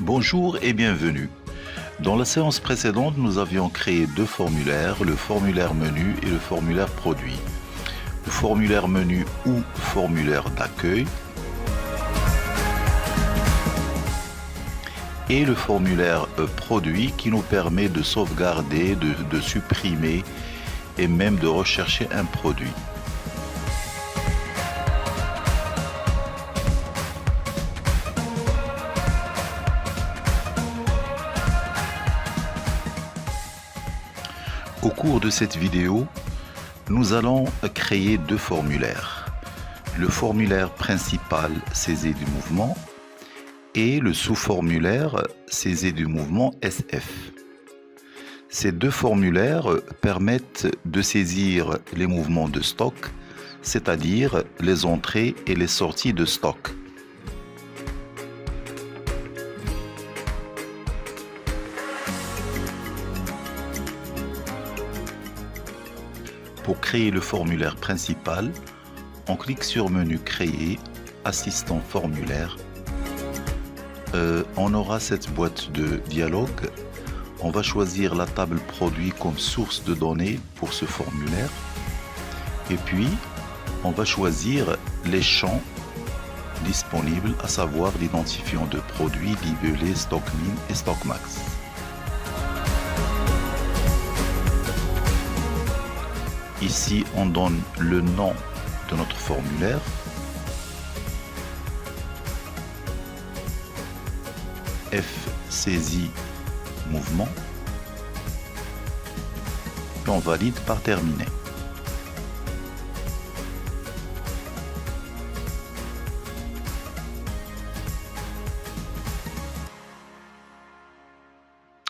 Bonjour et bienvenue. Dans la séance précédente, nous avions créé deux formulaires, le formulaire menu et le formulaire produit. Le formulaire menu ou formulaire d'accueil et le formulaire produit qui nous permet de sauvegarder, de supprimer et même de rechercher un produit. Au cours de cette vidéo, nous allons créer deux formulaires. Le formulaire principal saisie du mouvement et le sous-formulaire saisie du mouvement SF. Ces deux formulaires permettent de saisir les mouvements de stock, c'est-à-dire les entrées et les sorties de stock. Pour créer le formulaire principal, on clique sur menu créer, assistant formulaire. On aura cette boîte de dialogue. On va choisir la table produit comme source de données pour ce formulaire. Et puis, on va choisir les champs disponibles, à savoir l'identifiant de produit, libellé, stock min et stock max. Ici, on donne le nom de notre formulaire. F saisie mouvement. Et on valide par terminé.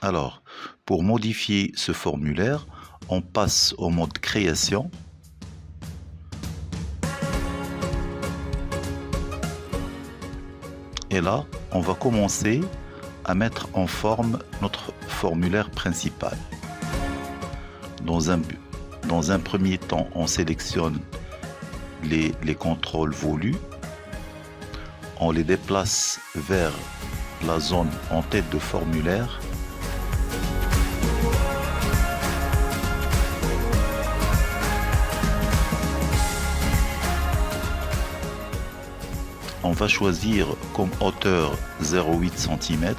Alors, pour modifier ce formulaire, on passe au mode création. Et là, on va commencer à mettre en forme notre formulaire principal. Dans un premier temps, on sélectionne les contrôles volus. On les déplace vers la zone en tête de formulaire. On va choisir comme hauteur 0,8 cm.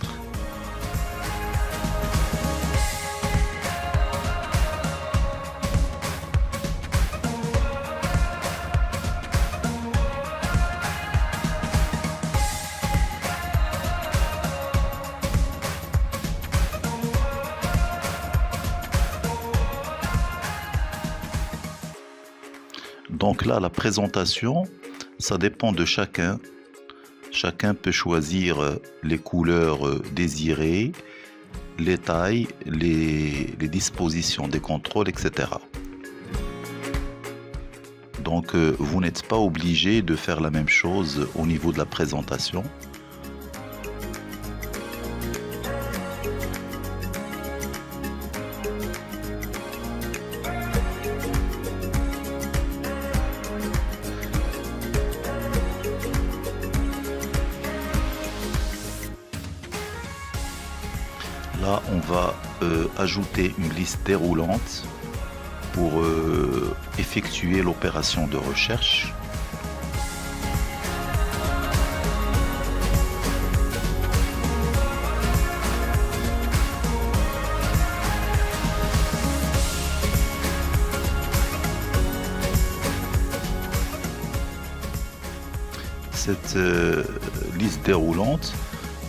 Donc là, la présentation, ça dépend de chacun. Chacun peut choisir les couleurs désirées, les tailles, les dispositions des contrôles, etc. Donc vous n'êtes pas obligé de faire la même chose au niveau de la présentation. Là, on va ajouter une liste déroulante pour effectuer l'opération de recherche. Cette liste déroulante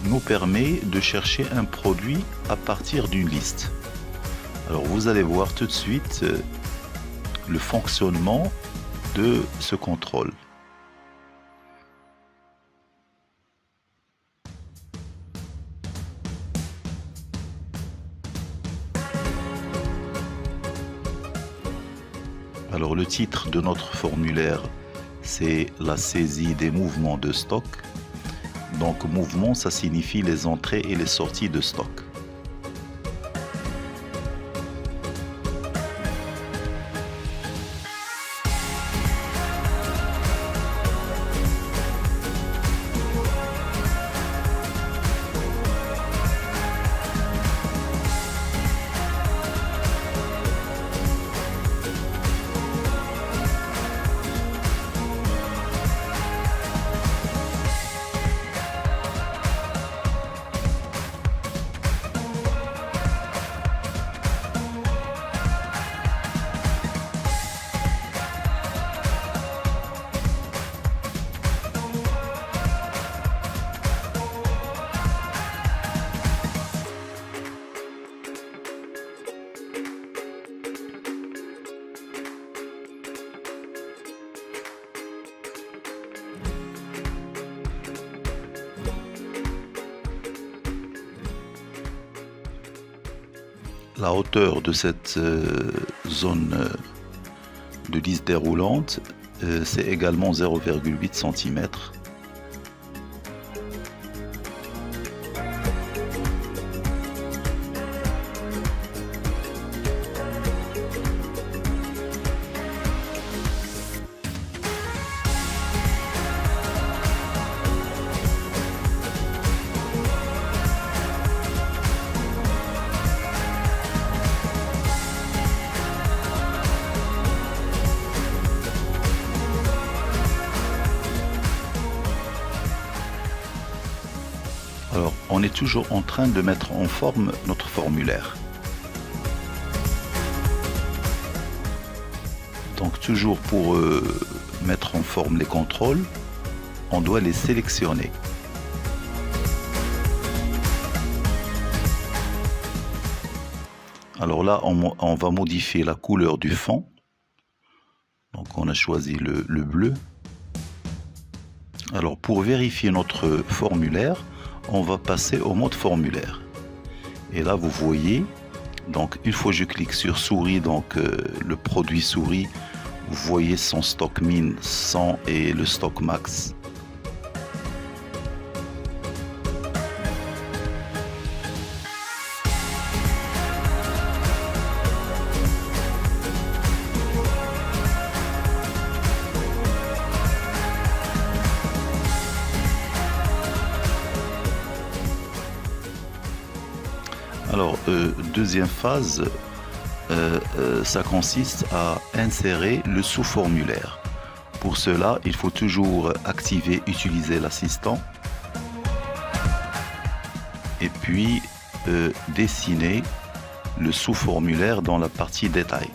nous permet de chercher un produit à partir d'une liste. Alors vous allez voir tout de suite le fonctionnement de ce contrôle. Alors le titre de notre formulaire, c'est la saisie des mouvements de stock. Donc mouvement, ça signifie les entrées et les sorties de stock. la hauteur de cette zone de lisse déroulante, c'est également 0,8 cm. Alors, on est toujours en train de mettre en forme notre formulaire. Donc, toujours pour mettre en forme les contrôles, on doit les sélectionner. Alors là, on va modifier la couleur du fond. Donc, on a choisi le bleu. Alors, pour vérifier notre formulaire, on va passer au mode formulaire. Et là, vous voyez, donc une fois que je clique sur souris, donc le produit souris, vous voyez son stock min 100 et le stock max. Alors, deuxième phase, ça consiste à insérer le sous-formulaire. Pour cela, il faut toujours activer, utiliser l'assistant et puis dessiner le sous-formulaire dans la partie détail.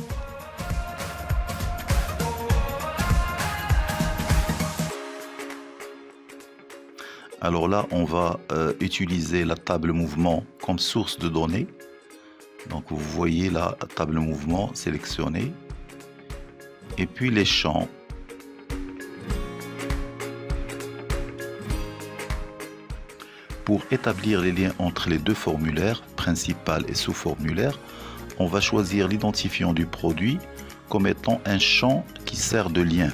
Alors là, on va utiliser la table mouvement comme source de données. Donc vous voyez la table mouvement sélectionnée. Et puis les champs. Pour établir les liens entre les deux formulaires, principal et sous-formulaire, on va choisir l'identifiant du produit comme étant un champ qui sert de lien.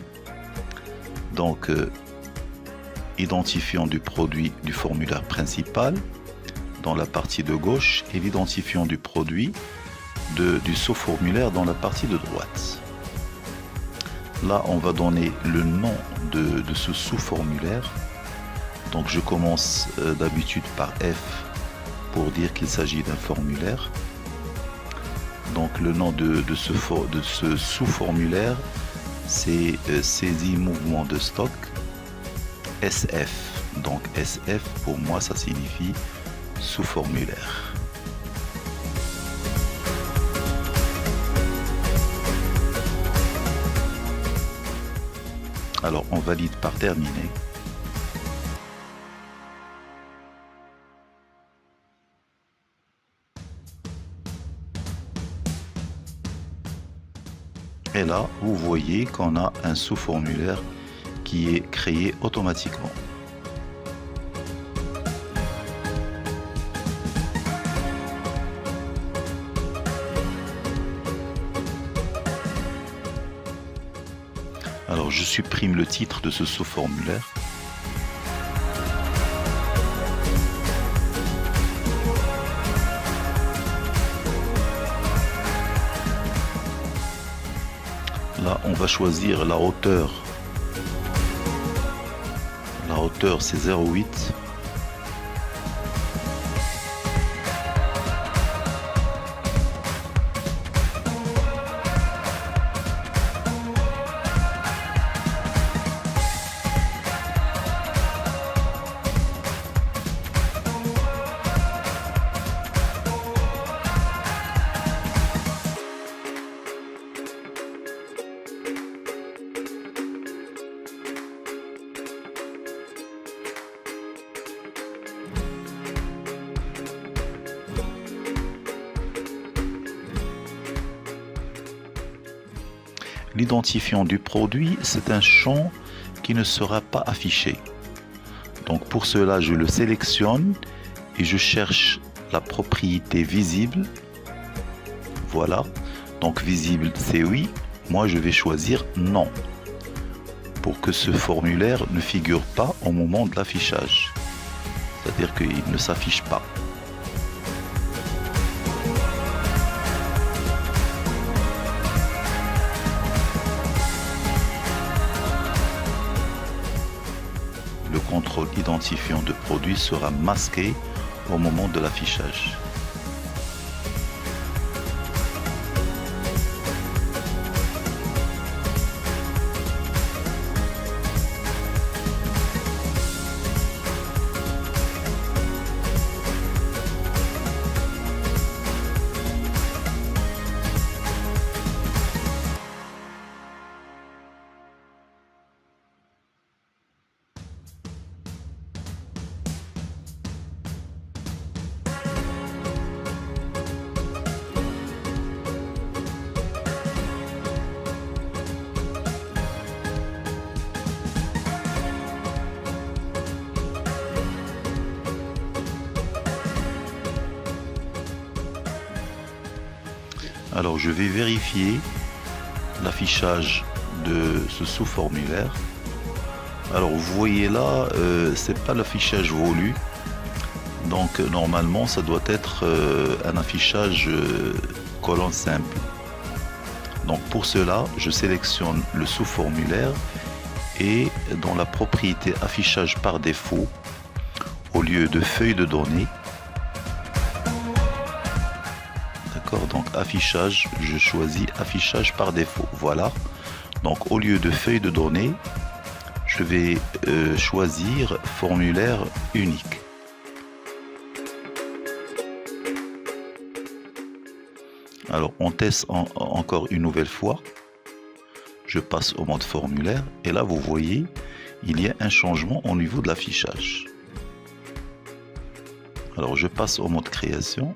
Donc, identifiant du produit du formulaire principal dans la partie de gauche et l'identifiant du produit du sous-formulaire dans la partie de droite. Là, on va donner le nom de ce sous-formulaire. Donc, je commence d'habitude par F pour dire qu'il s'agit d'un formulaire. Donc, le nom de ce sous-formulaire, c'est saisie mouvement de stock. SF, donc SF pour moi ça signifie sous-formulaire. Alors on valide par terminé. Et là vous voyez qu'on a un sous-formulaire qui est créé automatiquement. Alors je supprime le titre de ce sous-formulaire. Là on va choisir la hauteur. La hauteur c'est 0,8. L'identifiant du produit, c'est un champ qui ne sera pas affiché. Donc pour cela, je le sélectionne et je cherche la propriété visible Voilà. Donc visible c'est oui. Moi je vais choisir non. Pour que ce formulaire ne figure pas au moment de l'affichage. C'est-à-dire qu'il ne s'affiche pas. Le contrôle identifiant de produit sera masqué au moment de l'affichage. Alors je vais vérifier l'affichage de ce sous-formulaire. Alors vous voyez là, c'est pas l'affichage voulu. Donc normalement ça doit être un affichage colonne simple. Donc pour cela, je sélectionne le sous-formulaire et dans la propriété affichage par défaut, au lieu de feuille de données, donc affichage, je choisis affichage par défaut. Voilà. Donc au lieu de feuille de données, je vais choisir formulaire unique. Alors on teste encore une nouvelle fois. Je passe au mode formulaire et là vous voyez, il y a un changement au niveau de l'affichage. Alors je passe au mode création.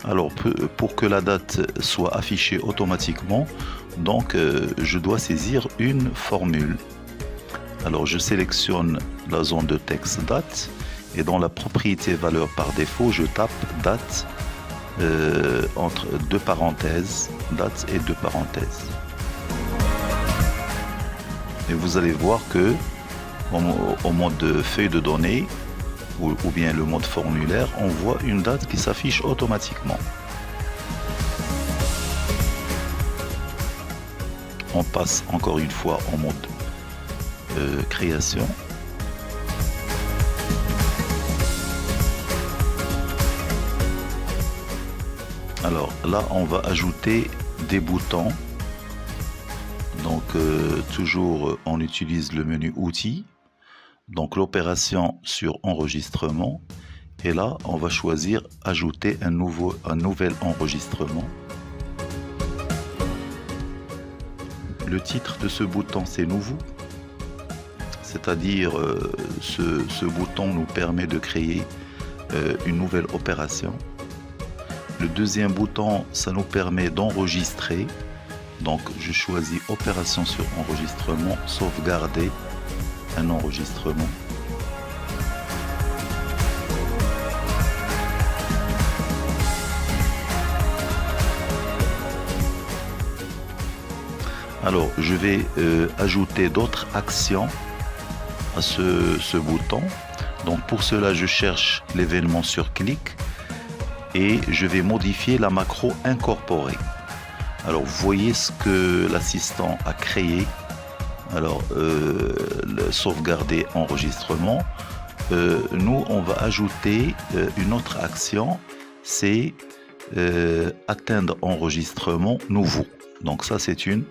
Alors pour que la date soit affichée automatiquement, donc je dois saisir une formule. Alors je sélectionne la zone de texte date et dans la propriété valeur par défaut, je tape date entre deux parenthèses, date et deux parenthèses. Et vous allez voir que au mode feuille de données, ou bien le mode formulaire, on voit une date qui s'affiche automatiquement. On passe encore une fois en mode création. Alors là, on va ajouter des boutons. Donc toujours on utilise le menu outils. Donc l'opération sur enregistrement et là on va choisir ajouter un nouvel enregistrement. Le titre de ce bouton c'est nouveau, c'est-à-dire ce bouton nous permet de créer une nouvelle opération. Le deuxième bouton ça nous permet d'enregistrer, donc je choisis opération sur enregistrement, sauvegarder un enregistrement. Alors je vais ajouter d'autres actions à ce bouton. Donc pour cela je cherche l'événement sur clic et je vais modifier la macro incorporée. Alors vous voyez ce que l'assistant a créé. Alors le sauvegarder enregistrement, nous on va ajouter une autre action, c'est atteindre enregistrement nouveau. Donc ça c'est une.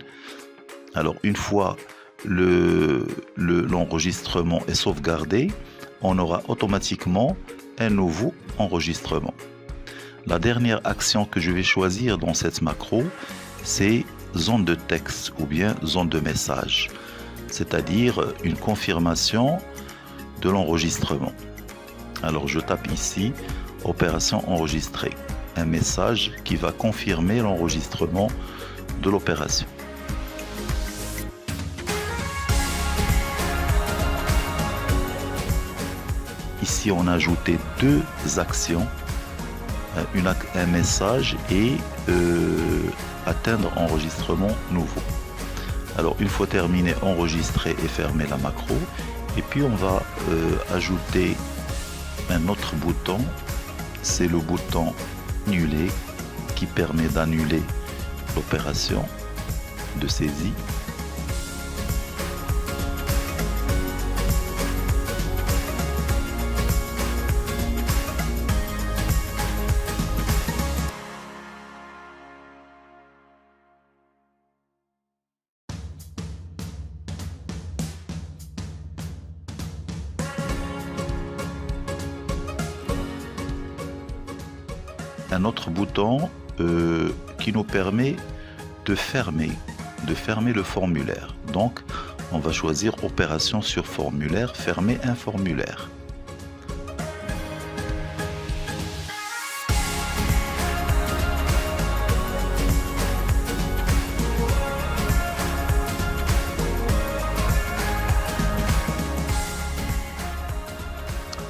Alors une fois l'enregistrement est sauvegardé, on aura automatiquement un nouveau enregistrement. La dernière action que je vais choisir dans cette macro, c'est zone de texte ou bien zone de message, c'est-à-dire une confirmation de l'enregistrement. Alors je tape ici opération enregistrée, un message qui va confirmer l'enregistrement de l'opération. ici on a ajouté deux actions, un message et atteindre enregistrement nouveau. Alors une fois terminé, enregistrer et fermer la macro, et puis on va ajouter un autre bouton, c'est le bouton annuler qui permet d'annuler l'opération de saisie. Un autre bouton qui nous permet de fermer le formulaire. Donc on va choisir opération sur formulaire, fermer un formulaire.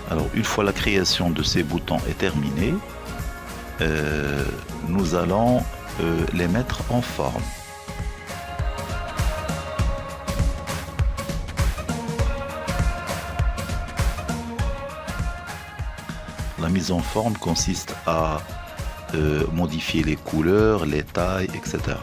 Alors une fois la création de ces boutons est terminée, nous allons les mettre en forme. La mise en forme consiste à modifier les couleurs, les tailles, etc.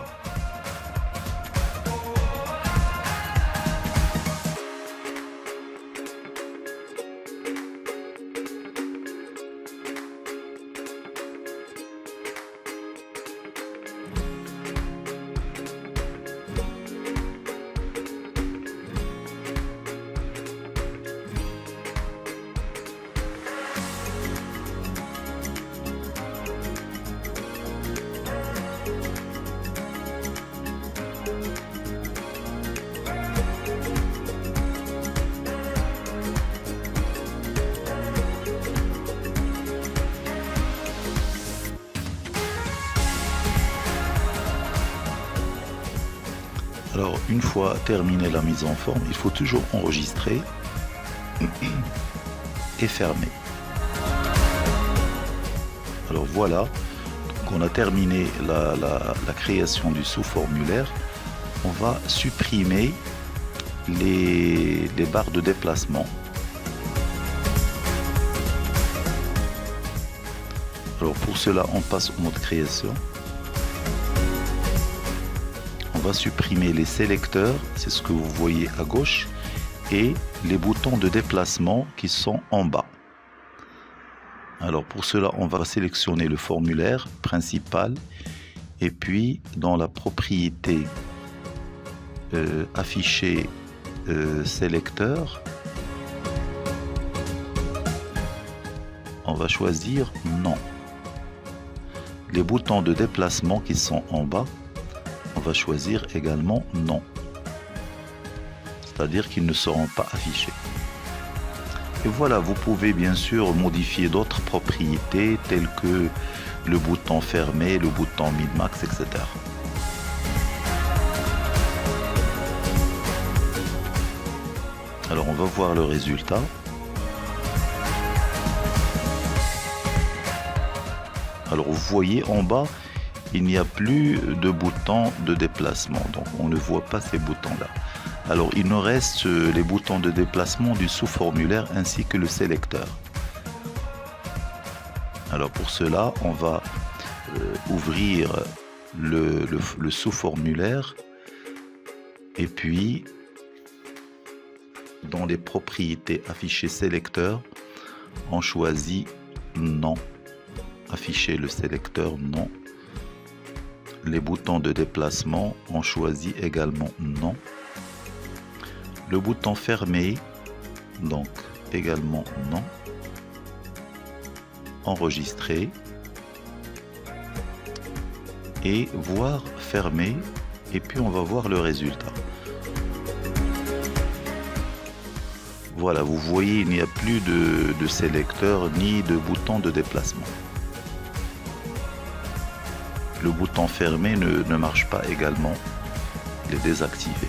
Alors une fois terminé la mise en forme, il faut toujours enregistrer et fermer. Alors voilà, donc on a terminé la création du sous-formulaire. On va supprimer les barres de déplacement. Alors pour cela, on passe au mode création. On va supprimer les sélecteurs, c'est ce que vous voyez à gauche, et les boutons de déplacement qui sont en bas. Alors pour cela, on va sélectionner le formulaire principal et puis dans la propriété afficher sélecteur, on va choisir non. Les boutons de déplacement qui sont en bas, on va choisir également non, c'est-à-dire qu'ils ne seront pas affichés. Et voilà, vous pouvez bien sûr modifier d'autres propriétés telles que le bouton fermé, le bouton min-max, etc. Alors on va voir le résultat. Alors vous voyez en bas, il n'y a plus de boutons de déplacement, donc on ne voit pas ces boutons-là. Alors il nous reste les boutons de déplacement du sous-formulaire ainsi que le sélecteur. Alors pour cela, on va ouvrir le sous-formulaire et puis dans les propriétés afficher sélecteur, on choisit non. Afficher le sélecteur non. Les boutons de déplacement, on choisit également non. Le bouton fermé, donc également non. Enregistrer et voir fermé, et puis on va voir le résultat. Voilà, vous voyez, il n'y a plus de sélecteur ni de bouton de déplacement. Le bouton fermé ne marche pas également, il est désactivé.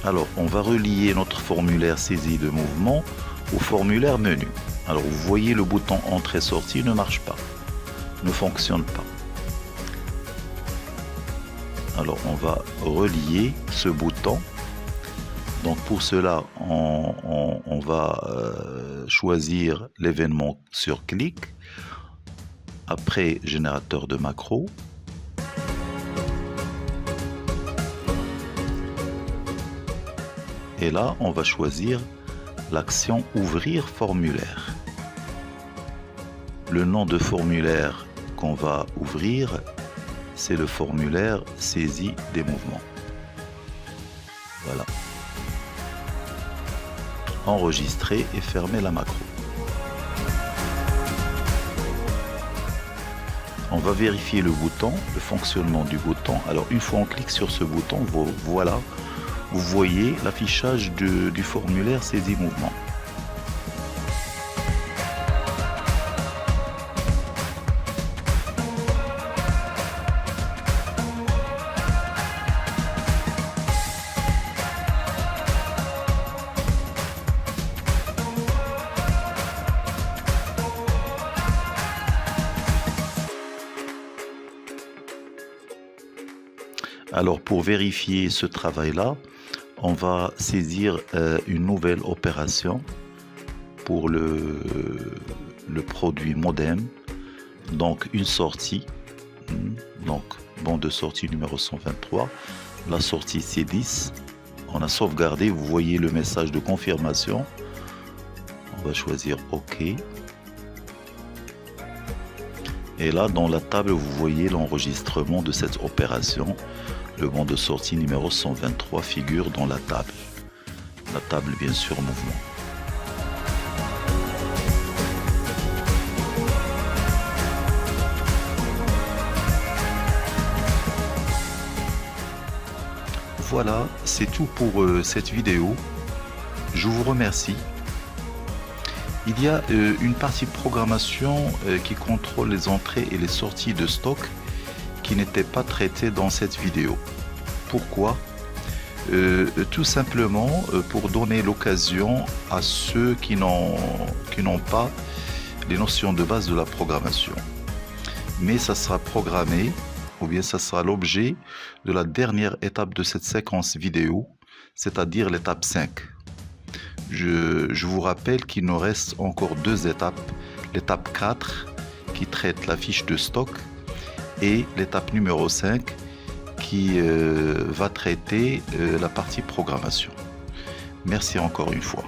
Alors, on va relier notre formulaire saisie de mouvement au formulaire menu. Alors, vous voyez le bouton entrée-sortie ne marche pas, ne fonctionne pas. Alors, on va relier ce bouton. Donc, pour cela, on va choisir l'événement sur clic. Après, générateur de macro. Et là, on va choisir l'action ouvrir formulaire. Le nom de formulaire qu'on va ouvrir, c'est le formulaire saisie des mouvements. Voilà. Enregistrer et fermer la macro. On va vérifier le bouton, le fonctionnement du bouton. Alors une fois on clique sur ce bouton, voilà, vous voyez l'affichage du formulaire saisie mouvement. Alors pour vérifier ce travail-là, on va saisir une nouvelle opération pour le produit modem. Donc une sortie, donc bande de sortie numéro 123, la sortie C10. On a sauvegardé, vous voyez le message de confirmation. On va choisir OK. Et là, dans la table, vous voyez l'enregistrement de cette opération. Le banc de sortie numéro 123 figure dans la table. La table, bien sûr, en mouvement. Voilà, c'est tout pour cette vidéo. Je vous remercie. Il y a une partie programmation qui contrôle les entrées et les sorties de stock qui n'était pas traité dans cette vidéo. Pourquoi? Tout simplement pour donner l'occasion à ceux qui n'ont pas les notions de base de la programmation. Mais ça sera programmé, ou bien ça sera l'objet de la dernière étape de cette séquence vidéo, c'est-à-dire l'étape 5. Je vous rappelle qu'il nous reste encore 2 étapes. L'étape 4 qui traite la fiche de stock et l'étape numéro 5 qui va traiter la partie programmation. Merci encore une fois.